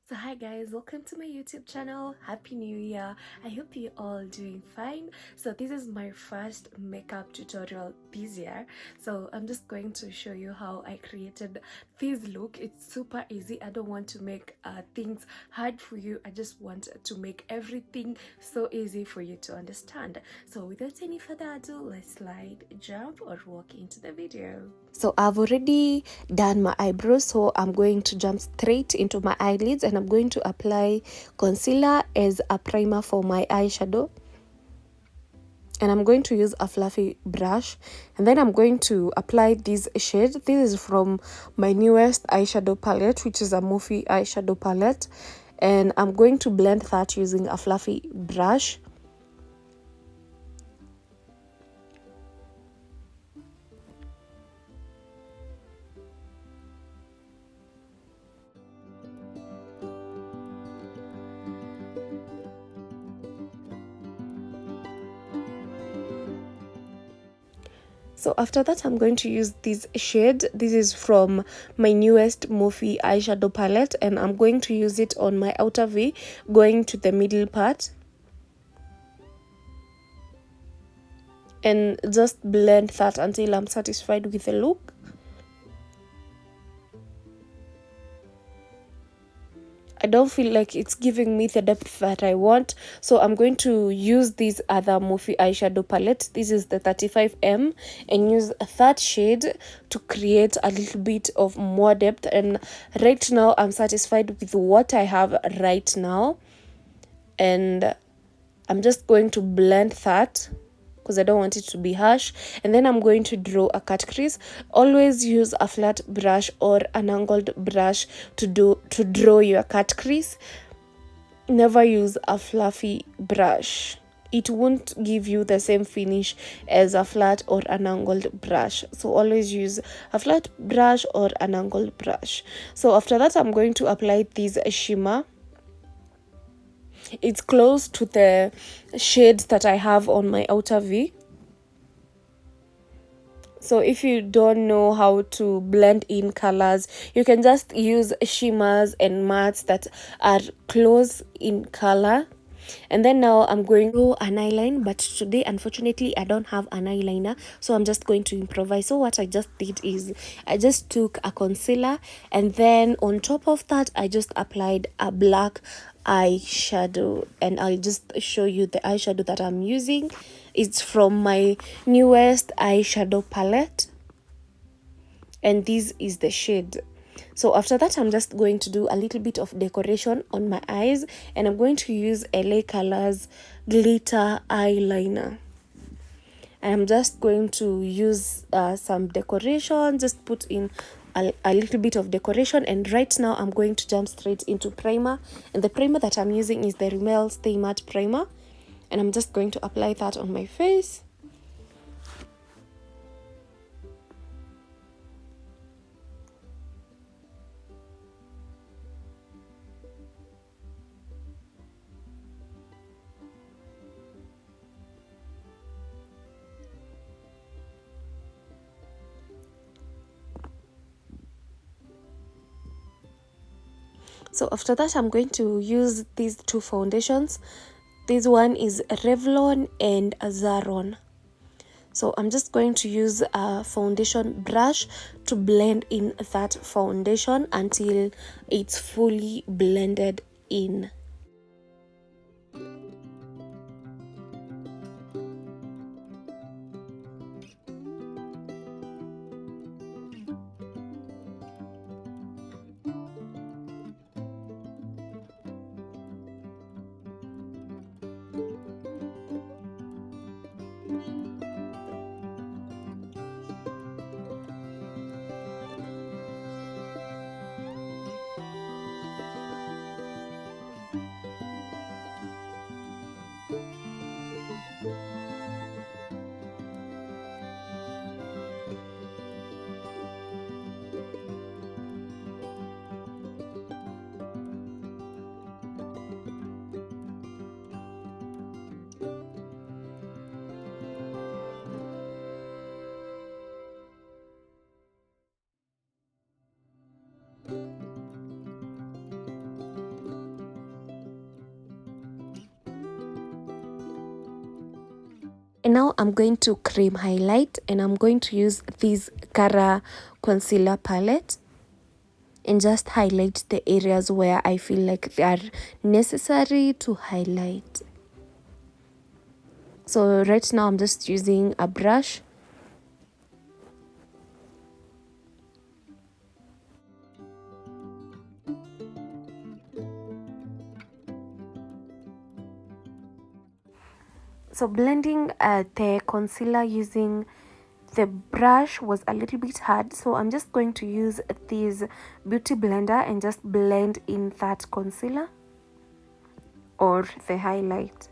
So hi guys, welcome to my YouTube channel. Happy New Year. I hope you all doing fine. So this is my first makeup tutorial this year. So I'm just going to show you how I created this look. It's super easy. I don't want to make things hard for you. I just want to make everything so easy for you to understand. So without any further ado, let's slide, jump or walk into the video. So I've already done my eyebrows, so I'm going to jump straight into my eyelids and I'm going to apply concealer as a primer for my eyeshadow. And I'm going to use a fluffy brush, and then I'm going to apply this shade. This is from my newest eyeshadow palette, which is a Morphe eyeshadow palette, and I'm going to blend that using a fluffy brush. So after that, I'm going to use this shade. This is from my newest Morphe eyeshadow palette, and I'm going to use it on my outer V, going to the middle part. And just blend that until I'm satisfied with the look. I don't feel like it's giving me the depth that I want, so I'm going to use this other Morphe eyeshadow palette. This is the 35M, and use that shade to create a little bit of more depth. And right now I'm satisfied with what I have right now, and I'm just going to blend that because I don't want it to be harsh. And then I'm going to draw a cut crease. Always use a flat brush or an angled brush to draw your cut crease. Never use a fluffy brush. It won't give you the same finish as a flat or an angled brush. So always use a flat brush or an angled brush. So after that, I'm going to apply this shimmer. It's close to the shades that I have on my outer V. So if you don't know how to blend in colors, you can just use shimmers and mattes that are close in color. And then now I'm going to do an eyeline, but today unfortunately I don't have an eyeliner, so I'm just going to improvise. So what I just did is I just took a concealer, and then on top of that I just applied a black eyeshadow, and I'll just show you the eyeshadow that I'm using. It's from my newest eyeshadow palette, and this is the shade. So after that, I'm just going to do a little bit of decoration on my eyes, and I'm going to use LA Colors glitter eyeliner. I'm just going to use some decoration, just put in a little bit of decoration. And right now I'm going to jump straight into primer, and the primer that I'm using is the Rimmel Stay Matte primer, and I'm just going to apply that on my face. So after that, I'm going to use these two foundations. This one is Revlon and Zaron. So I'm just going to use a foundation brush to blend in that foundation until it's fully blended in. And now I'm going to cream highlight, and I'm going to use this Kara concealer palette and just highlight the areas where I feel like they are necessary to highlight. So right now I'm just using a brush. So blending the concealer using the brush was a little bit hard, so I'm just going to use this beauty blender and just blend in that concealer or the highlight.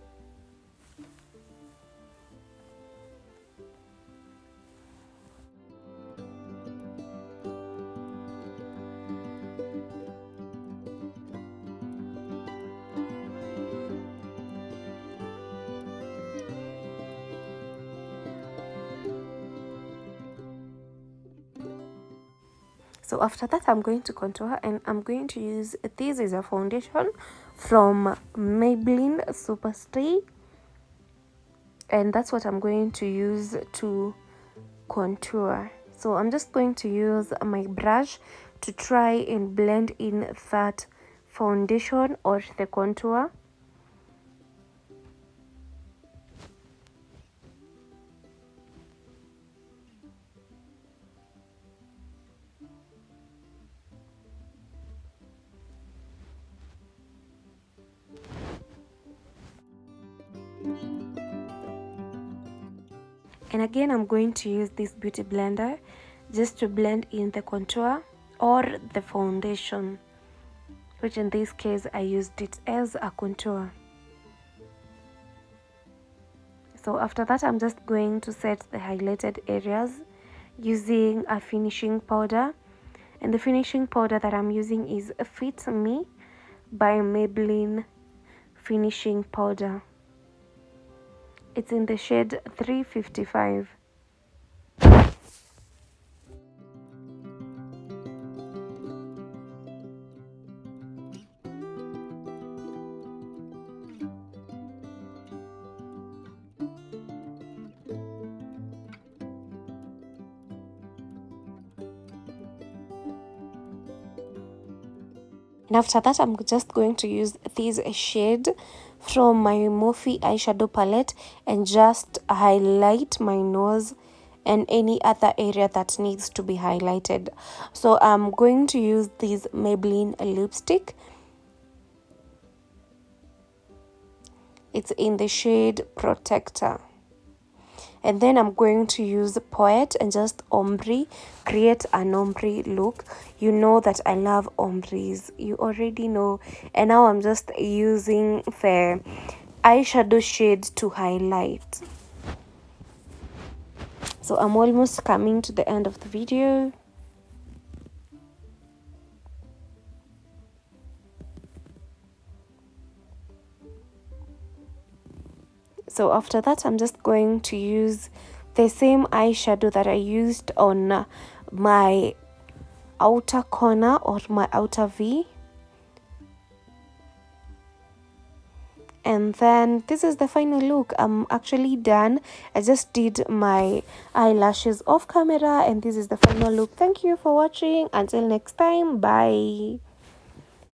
So after that, I'm going to contour, and I'm going to use, this is a foundation from Maybelline Superstay, and that's what I'm going to use to contour. So I'm just going to use my brush to try and blend in that foundation or the contour. And again, I'm going to use this beauty blender just to blend in the contour or the foundation, which in this case I used it as a contour. So after that, I'm just going to set the highlighted areas using a finishing powder, and the finishing powder that I'm using is Fit Me by Maybelline finishing powder. It's in the shade 355. And after that, I'm just going to use this shade from my Morphe eyeshadow palette and just highlight my nose and any other area that needs to be highlighted. So I'm going to use this Maybelline lipstick. It's in the shade Protector. And then I'm going to use Poet and just ombre, create an ombre look. You know that I love ombres, you already know. And now I'm just using the eyeshadow shade to highlight. So I'm almost coming to the end of the video. So after that, I'm just going to use the same eyeshadow that I used on my outer corner or my outer V. And then this is the final look. I'm actually done. I just did my eyelashes off camera, and this is the final look. Thank you for watching. Until next time, bye.